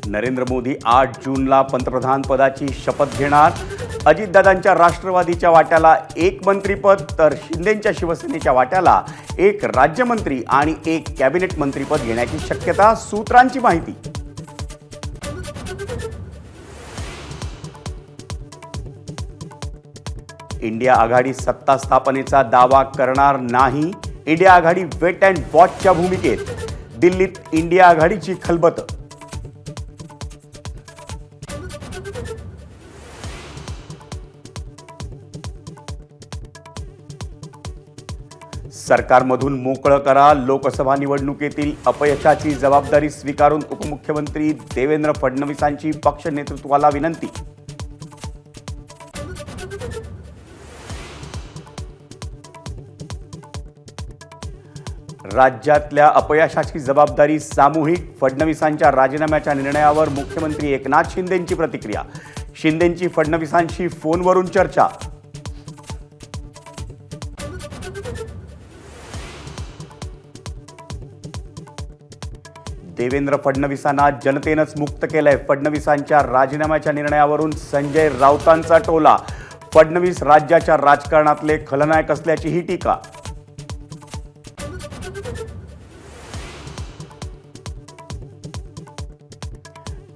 नरेंद्र मोदी 8 जूनला पंतप्रधान पदाची शपथ घेणार। अजितदादांच्या राष्ट्रवादीच्या वाट्याला एक मंत्रीपद तर शिंदेंच्या शिवसेनेच्या वाट्याला एक राज्यमंत्री आणि एक कॅबिनेट मंत्रीपद घेण्याची शक्यता, सूत्रांची माहिती। इंडिया आघाडी सत्ता स्थापनेचा दावा करणार नाही। इंडिया आघाडी वेट अँड वॉचच्या भूमिकेत। दिल्लीत इंडिया आघाडीची खलबत। सरकारमधून मोकळं करा। लोकसभा निवडणुकीतील अपयशाची जबाबदारी स्वीकारून उपमुख्यमंत्री देवेंद्र फडणवीसांची पक्ष नेतृत्वाला विनंती। राज्यातल्या अपयशाची जबाबदारी सामूहिक। फडणवीसांच्या राजीनाम्याच्या निर्णयावर मुख्यमंत्री एकनाथ शिंदेंची प्रतिक्रिया। शिंदेंची फडणवीसांशी फोनवरून चर्चा। देवेंद्र फडणवीसांना जनतेनंच मुक्त केलंय। फडणवीसांच्या राजीनाम्याच्या निर्णयावरून संजय राऊतांचा टोला। फडणवीस राज्याच्या राजकारणातले खलनायक असल्याची ही टीका।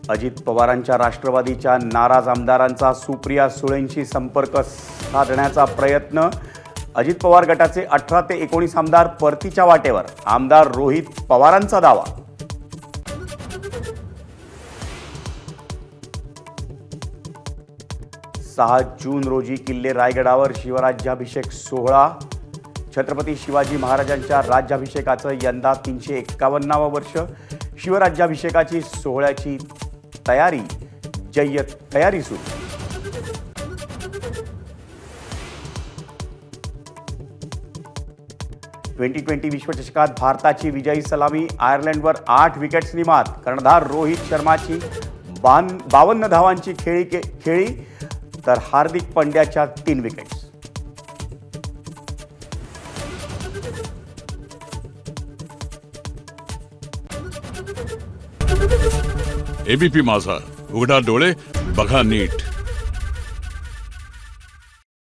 अजित पवारांच्या राष्ट्रवादीच्या नाराज आमदारांचा सुप्रिया सुळेंशी संपर्क साधण्याचा प्रयत्न। अजित पवार गटाचे 18 ते 19 आमदार परतीच्या वाटेवर। आमदार रोहित पवारांचा दावा। सहा जून रोजी किल्ले रायगडावर शिवराज्याभिषेक सोहळा। छत्रपती शिवाजी महाराजांच्या राज्याभिषेकाचं यंदा 351वं वर्ष। शिवराज्याभिषेकाची सोहळ्याची तयारी सुरू। T20 विश्वचषकात भारताची विजयी सलामी। आयर्लंडवर 8 विकेट्सनी मात। कर्णधार रोहित शर्माची 52 धावांची खेळी तर हार्दिक पंड्याच्या 3 विकेट्स। एबीपी माझा, उघडा डोळे बघा नीट।